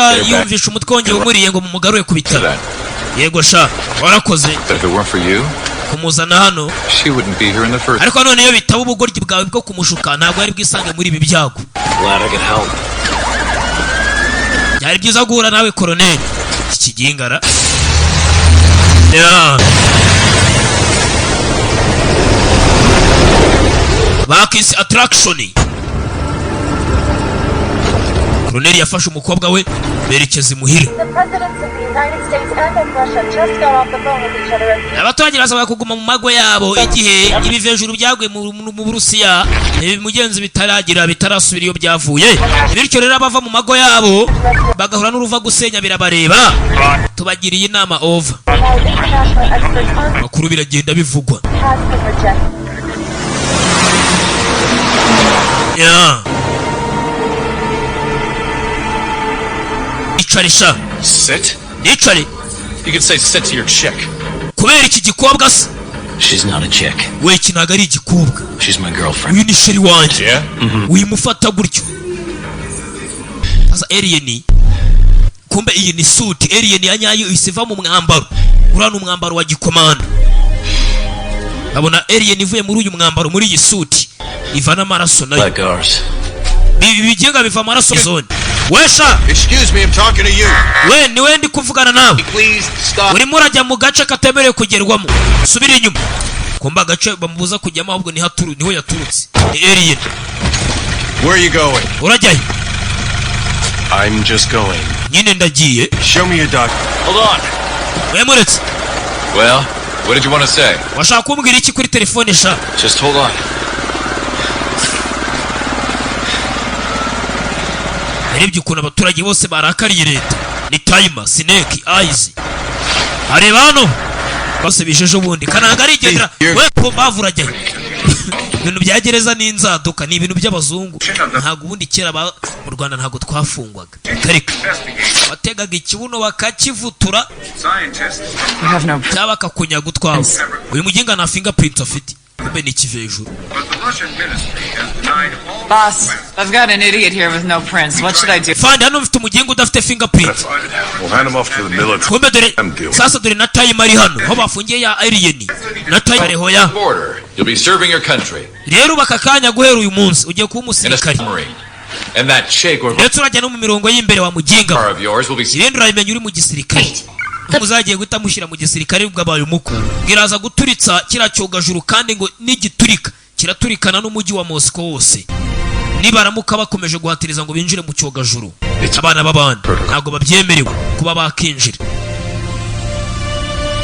arabyuka yumvisha umutwe wongeye umuriye ngo mumugarure ku bitaro. Yego sha warakoze kumuzana hano, ariko none iyo bitaba ubugoryi bwawe bwo kumushuka ntabwo yari bwisange muri ibi byago. Byari byiza guhura nawe Colonel ikigingara. Bakisi attraction. Colonel yafashe umukobwa we berekeza imuhira. Abaturage basaba kuguma mu mago yabo igihe ibivejuru byagwe mu Burusiya mugenzi bitarasubira iyo byavuye. Bityo rero abava mu mago yabo bagahura n'uruva gusenya birabareba. Tubagiriye inama over. Makuru biragenda bivugwa. Icarisha. Sit? Icari. You can say sit to your chick. Kubera iki gikobwa se? She's not a chick. We kinaga ari igikobwa. She's my girlfriend. Uyu ni sheri wanje. Yeah? Uyimufata gutyo. Asa alien. Kumbe iyi ni suit. Alien yanyayo isiva mu mwambaro. Urana umwambaro wa gikomando. Abona alien ivuye muri uyu mwambaro muri iyi suit. Ivana amaraso nayo. Like ours. Bigenga biva amaraso zone. Wesha! Excuse me, I'm talking to you. We ni wendi kuvugana nawe. Please stop. Urimo urajya mu gace katemerewe kugerwamo. Subira inyuma. Kumba gace bamubuza kujyamo ahubwo niho yaturutse. Alien. Where are you going? Urajyayo. I'm just going. Nyine ndagiye. Show me your doc. Hold on. Wemuretse. Well, what did you want to say? Washaka kumbwira iki kuri telefone sha? Just hold on. Arebye ukuntu abaturage bose barakariye leta. Ni Timer, Snake, Eyes. Areba hano. Bose bijeje ubundi. Kananga arigendera. We ko bavurajya. Ibintu bya gereza n'inzaduka ni ibintu by'abazungu. Ntago ubundi kera mu Rwanda ntago twafungwaga. Kareka. Bategaga ikibuno bakakivutura. Cyaba kakunyaga utwawe. Uyu muginga na fingerprint afite. Kumbe ni kivejuru. Boss, I've got an idiot here with no prints. What should I do? Find hano mfite umuginga udafite fingerprint. We'll hand him off to the military. Kumbe dore sasa dore na Timer ari hano. Ho bafungiye ya alien. Na Timer hoya. You'll be serving your country. Rero bakakanya guhera uyu munsi ugiye kuba umusirikari. And that chick or Ndetse urajya no mu mirongo y'imbere wa muginga. of yours will be Irendo urayimenya uri mu gisirikare. Muzagiye guhita mushyira mu gisirikare bwabaye umukuru. Ngiraza guturitsa kira cyogajuru kandi ngo nigiturika kiraturikana n'umujyi wa Moscow wose. Nibaramuka bakomeje guhatiriza ngo binjire mu cyogajuru. Abana b'abandi ntago babyemerewe kuba bakinjira.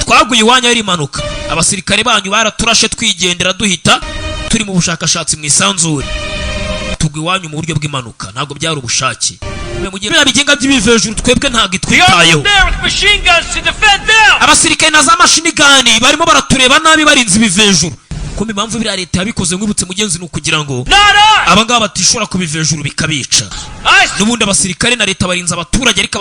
Twaguye iwanya yari imanuka. Abasirikare banyu baraturashe twigendera duhita turi mu bushakashatsi mu isanzure. Tugwe iwanyu mu buryo bw'imanuka ntago byari ubushake. Mwe bigenga by'ibivejuru twebwe ntago itwitayeho. Abasirikare na za machine gun barimo baratureba nabi barinze ibivejuru. Kumbe impamvu biri leta yabikoze ngwibutse mugenzi nukugira ngo abangaba batishora kubivejuru bikabica. Nubundi abasirikare na leta barinze abaturage ariko